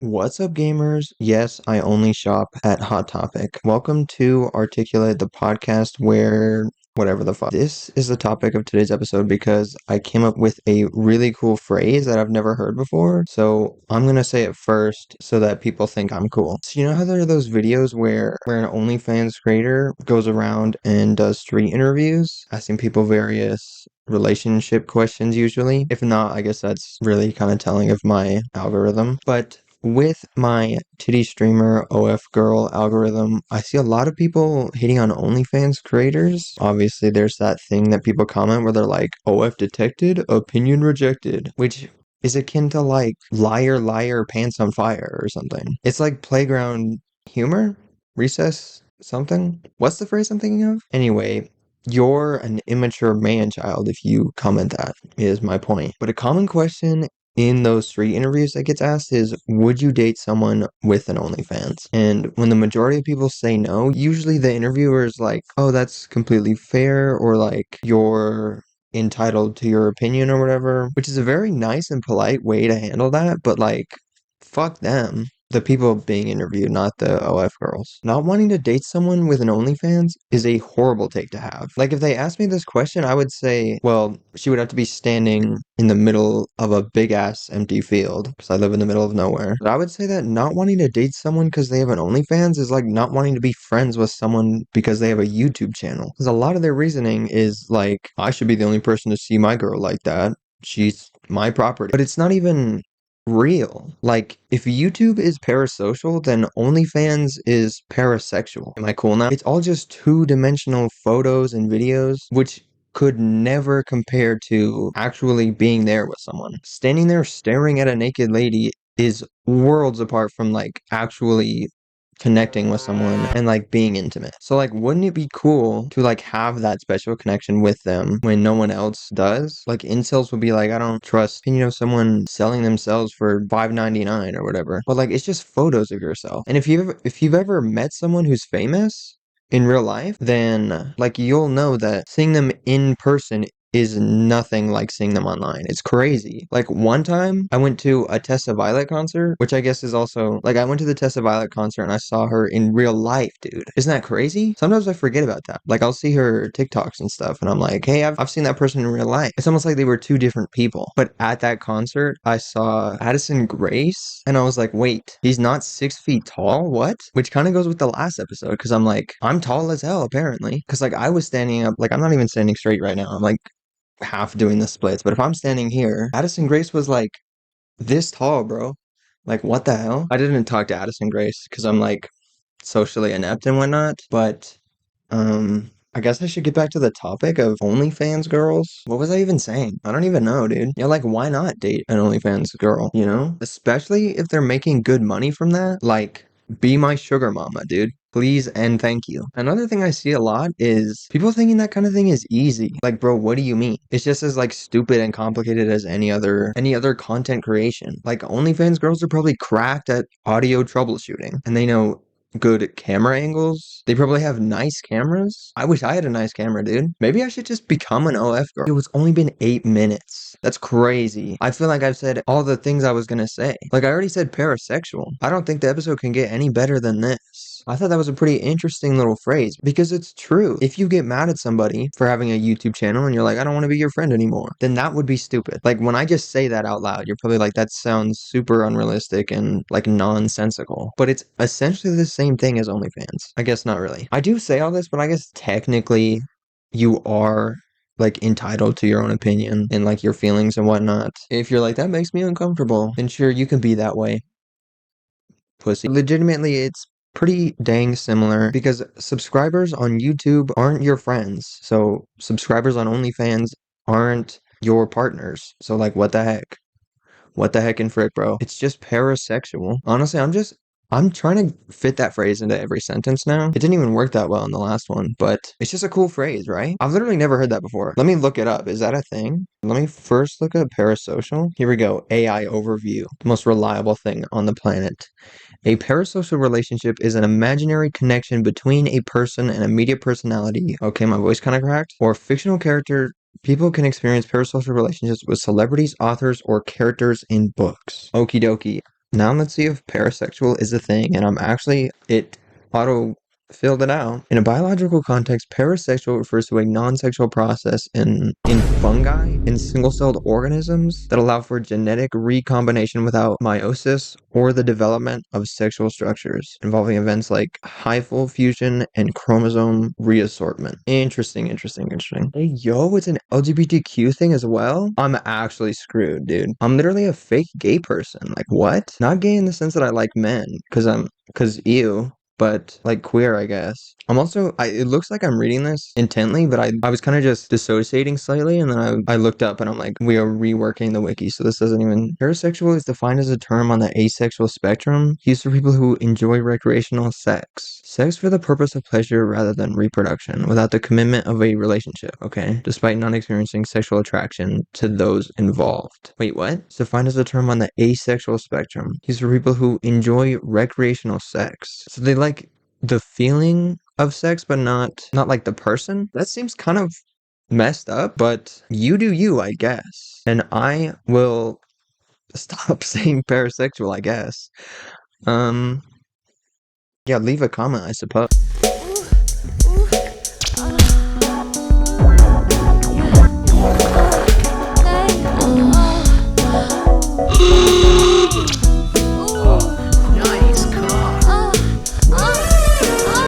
What's up, gamers? Yes, I only shop at Hot Topic. Welcome to Articulate, the podcast where whatever the fuck. This is the topic of today's episode because I came up with a really cool phrase that I've never heard before. So I'm gonna say it first so that people think I'm cool. So you know how there are those videos where an OnlyFans creator goes around and does street interviews, asking people various relationship questions usually? If not, I guess that's really kind of telling of my algorithm. But with my titty streamer OF girl algorithm, I see a lot of people hating on OnlyFans creators. Obviously, there's that thing that people comment where they're like, OF detected, opinion rejected, which is akin to like liar, liar, pants on fire or something. It's like playground humor, recess, something. What's the phrase I'm thinking of? Anyway, you're an immature man-child if you comment that, is my point. But a common question in those street interviews that gets asked is, would you date someone with an OnlyFans? And when the majority of people say no, usually the interviewer is like, oh, that's completely fair, or like, you're entitled to your opinion or whatever, which is a very nice and polite way to handle that, but like, fuck them. The people being interviewed, not the OF girls. Not wanting to date someone with an OnlyFans is a horrible take to have. Like, if they asked me this question, I would say, well, she would have to be standing in the middle of a big ass empty field because I live in the middle of nowhere. But I would say that not wanting to date someone because they have an OnlyFans is like not wanting to be friends with someone because they have a YouTube channel. Because a lot of their reasoning is like, I should be the only person to see my girl like that. She's my property. But it's not even real. Like, if YouTube is parasocial, then OnlyFans is parasexual. Am I cool now? It's all just two-dimensional photos and videos, which could never compare to actually being there with someone. Standing there staring at a naked lady is worlds apart from like actually connecting with someone and like being intimate. So like, wouldn't it be cool to like have that special connection with them when no one else does? Like, incels would be like, I don't trust, someone selling themselves for $5.99 or whatever. But like, it's just photos of yourself. And if you've ever met someone who's famous in real life, then like you'll know that seeing them in person is nothing like seeing them online. It's crazy. Like, one time I went to a Tessa Violet concert, which I guess is also like, I went to the Tessa Violet concert and I saw her in real life, dude. Isn't that crazy? Sometimes I forget about that. Like, I'll see her TikToks and stuff and I'm like, hey, I've seen that person in real life. It's almost like they were two different people. But at that concert, I saw Addison Grace and I was like, wait, he's not 6 feet tall? What? Which kind of goes with the last episode because I'm like, I'm tall as hell apparently. Because like, I was standing up, like, I'm not even standing straight right now. I'm like half doing the splits. But if I'm standing here, Addison Grace was like this tall, bro. Like, what the hell? I didn't talk to Addison Grace because I'm like socially inept and whatnot. But I guess I should get back to the topic of OnlyFans girls. What was I even saying? I don't even know, dude. Yeah, like, why not date an OnlyFans girl, you know? Especially if they're making good money from that. Like, be my sugar mama, dude. Please and thank you. Another thing I see a lot is people thinking that kind of thing is easy. Like, bro, what do you mean? It's just as like stupid and complicated as any other content creation. Like, OnlyFans girls are probably cracked at audio troubleshooting and they know good camera angles. They probably have nice cameras. I wish I had a nice camera, dude. Maybe I should just become an OF girl. It's only been 8 minutes. That's crazy. I feel like I've said all the things I was gonna say. Like, I already said parasexual. I don't think the episode can get any better than this. I thought that was a pretty interesting little phrase because it's true. If you get mad at somebody for having a YouTube channel and you're like, I don't want to be your friend anymore, then that would be stupid. Like, when I just say that out loud, you're probably like, that sounds super unrealistic and like nonsensical. But it's essentially the same thing as OnlyFans. I guess not really. I do say all this, but I guess technically you are like entitled to your own opinion and like your feelings and whatnot. If you're like, that makes me uncomfortable, then sure, you can be that way, pussy. Legitimately, it's pretty dang similar because subscribers on YouTube aren't your friends. So subscribers on OnlyFans aren't your partners. So like, what the heck? What the heck and frick, bro? It's just parasexual. Honestly, I'm trying to fit that phrase into every sentence now. It didn't even work that well in the last one, but it's just a cool phrase, right? I've literally never heard that before. Let me look it up. Is that a thing? Let me first look up parasocial. Here we go. AI overview. The most reliable thing on the planet. A parasocial relationship is an imaginary connection between a person and a media personality. Okay, my voice kind of cracked. Or fictional character. People can experience parasocial relationships with celebrities, authors, or characters in books. Okie dokie. Now let's see if parasexual is a thing, and it auto filled it out. In a biological context, parasexual refers to a non-sexual process in fungi and single-celled organisms that allow for genetic recombination without meiosis or the development of sexual structures, involving events like hyphal fusion and chromosome reassortment. Interesting. Hey, yo, it's an LGBTQ thing as well? I'm actually screwed, dude. I'm literally a fake gay person. Like, what? Not gay in the sense that I like men, because ew, but like queer, I guess. It looks like I'm reading this intently, but I was kind of just dissociating slightly, and then I looked up and I'm like, we are reworking the wiki, so this doesn't even. Parasexual is defined as a term on the asexual spectrum, used for people who enjoy recreational sex. Sex for the purpose of pleasure rather than reproduction, without the commitment of a relationship, okay? Despite not experiencing sexual attraction to those involved. Wait, what? It's defined as a term on the asexual spectrum, used for people who enjoy recreational sex. So they like the feeling of sex, but not like the person. That seems kind of messed up, but you do you, I guess. And I will stop saying parasexual, I guess. Yeah, leave a comment, I suppose.